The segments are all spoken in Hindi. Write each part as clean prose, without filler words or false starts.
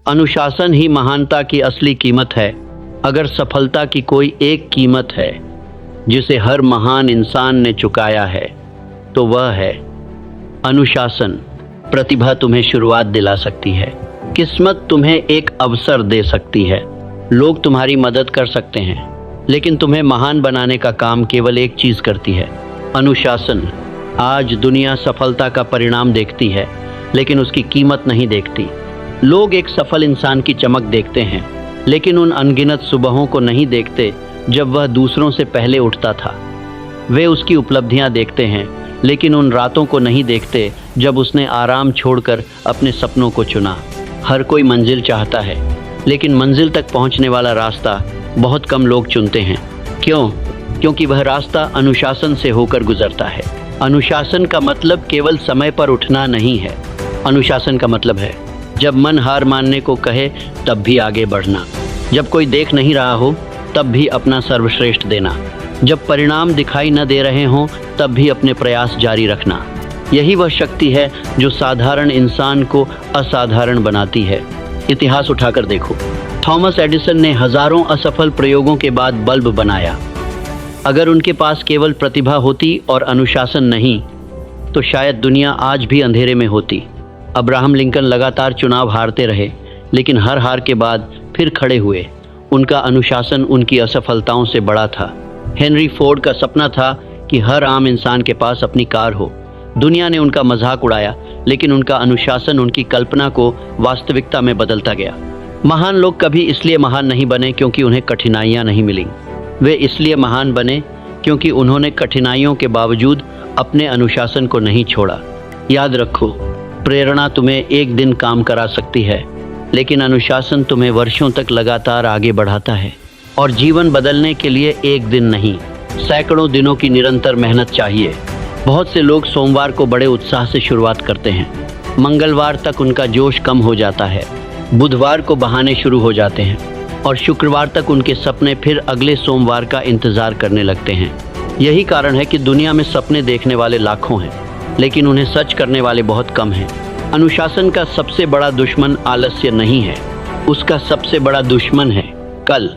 अनुशासन ही महानता की असली कीमत है। अगर सफलता की कोई एक कीमत है जिसे हर महान इंसान ने चुकाया है तो वह है अनुशासन। प्रतिभा तुम्हें शुरुआत दिला सकती है, किस्मत तुम्हें एक अवसर दे सकती है, लोग तुम्हारी मदद कर सकते हैं, लेकिन तुम्हें महान बनाने का काम केवल एक चीज करती है, अनुशासन। आज दुनिया सफलता का परिणाम देखती है लेकिन उसकी कीमत नहीं देखती। लोग एक सफल इंसान की चमक देखते हैं लेकिन उन अनगिनत सुबहों को नहीं देखते जब वह दूसरों से पहले उठता था। वे उसकी उपलब्धियां देखते हैं लेकिन उन रातों को नहीं देखते जब उसने आराम छोड़कर अपने सपनों को चुना। हर कोई मंजिल चाहता है लेकिन मंजिल तक पहुंचने वाला रास्ता बहुत कम लोग चुनते हैं। क्यों? क्योंकि वह रास्ता अनुशासन से होकर गुजरता है। अनुशासन का मतलब केवल समय पर उठना नहीं है। अनुशासन का मतलब है जब मन हार मानने को कहे तब भी आगे बढ़ना, जब कोई देख नहीं रहा हो तब भी अपना सर्वश्रेष्ठ देना, जब परिणाम दिखाई न दे रहे हों तब भी अपने प्रयास जारी रखना। यही वह शक्ति है जो साधारण इंसान को असाधारण बनाती है। इतिहास उठाकर देखो, थॉमस एडिसन ने हजारों असफल प्रयोगों के बाद बल्ब बनाया। अगर उनके पास केवल प्रतिभा होती और अनुशासन नहीं तो शायद दुनिया आज भी अंधेरे में होती। अब्राहम लिंकन लगातार चुनाव हारते रहे लेकिन हर हार के बाद फिर खड़े हुए। उनका अनुशासन उनकी असफलताओं से बड़ा था। हेनरी फोर्ड का सपना था कि हर आम इंसान के पास अपनी कार हो। दुनिया ने उनका मजाक उड़ाया लेकिन उनका अनुशासन उनकी कल्पना को वास्तविकता में बदलता गया। महान लोग कभी इसलिए महान नहीं बने क्योंकि उन्हें कठिनाइयां नहीं मिलीं। वे इसलिए महान बने क्योंकि उन्होंने कठिनाइयों के बावजूद अपने अनुशासन को नहीं छोड़ा। याद रखो, प्रेरणा तुम्हें एक दिन काम करा सकती है लेकिन अनुशासन तुम्हें वर्षों तक लगातार आगे बढ़ाता है। और जीवन बदलने के लिए एक दिन नहीं, सैकड़ों दिनों की निरंतर मेहनत चाहिए। बहुत से लोग सोमवार को बड़े उत्साह से शुरुआत करते हैं, मंगलवार तक उनका जोश कम हो जाता है, बुधवार को बहाने शुरू हो जाते हैं और शुक्रवार तक उनके सपने फिर अगले सोमवार का इंतजार करने लगते हैं। यही कारण है कि दुनिया में सपने देखने वाले लाखों हैं लेकिन उन्हें सच करने वाले बहुत कम हैं। अनुशासन का सबसे बड़ा दुश्मन आलस्य नहीं है, उसका सबसे बड़ा दुश्मन है कल।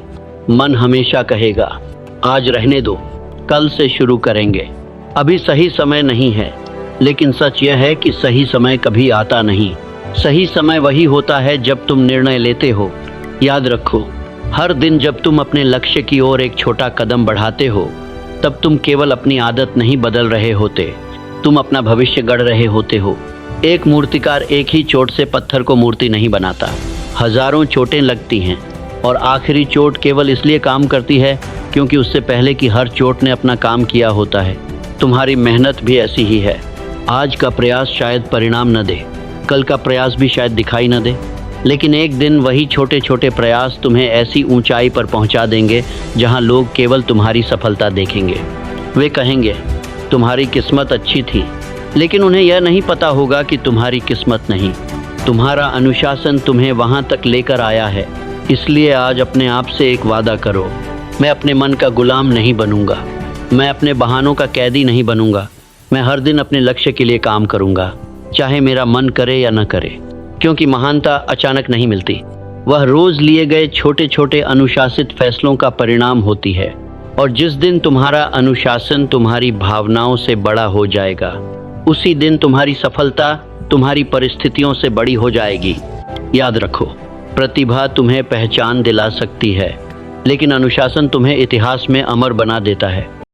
मन हमेशा कहेगा आज रहने दो, कल से शुरू करेंगे, अभी सही समय नहीं है। लेकिन सच यह है कि सही समय कभी आता नहीं। सही समय वही होता है जब तुम निर्णय लेते हो। याद रखो, हर दिन जब तुम अपने लक्ष्य की ओर एक छोटा कदम बढ़ाते हो तब तुम केवल अपनी आदत नहीं बदल रहे होते, तुम अपना भविष्य गढ़ रहे होते हो। एक मूर्तिकार एक ही चोट से पत्थर को मूर्ति नहीं बनाता, हजारों चोटें लगती हैं और आखिरी चोट केवल इसलिए काम करती है क्योंकि उससे पहले की हर चोट ने अपना काम किया होता है। तुम्हारी मेहनत भी ऐसी ही है। आज का प्रयास शायद परिणाम न दे, कल का प्रयास भी शायद दिखाई न दे, लेकिन एक दिन वही छोटे छोटे प्रयास तुम्हें ऐसी ऊंचाई पर पहुंचा देंगे जहां लोग केवल तुम्हारी सफलता देखेंगे। वे कहेंगे तुम्हारी किस्मत अच्छी थी, लेकिन उन्हें यह नहीं पता होगा कि तुम्हारी किस्मत नहीं, तुम्हारा अनुशासन तुम्हें वहां तक लेकर आया है। इसलिए आज अपने आप से एक वादा करो, मैं अपने मन का गुलाम नहीं बनूंगा, मैं अपने बहानों का कैदी नहीं बनूंगा। मैं हर दिन अपने लक्ष्य के लिए काम करूंगा, चाहे मेरा मन करे या न करे। क्योंकि महानता अचानक नहीं मिलती, वह रोज लिए गए छोटे छोटे अनुशासित फैसलों का परिणाम होती है। और जिस दिन तुम्हारा अनुशासन तुम्हारी भावनाओं से बड़ा हो जाएगा, उसी दिन तुम्हारी सफलता तुम्हारी परिस्थितियों से बड़ी हो जाएगी। याद रखो, प्रतिभा तुम्हें पहचान दिला सकती है लेकिन अनुशासन तुम्हें इतिहास में अमर बना देता है।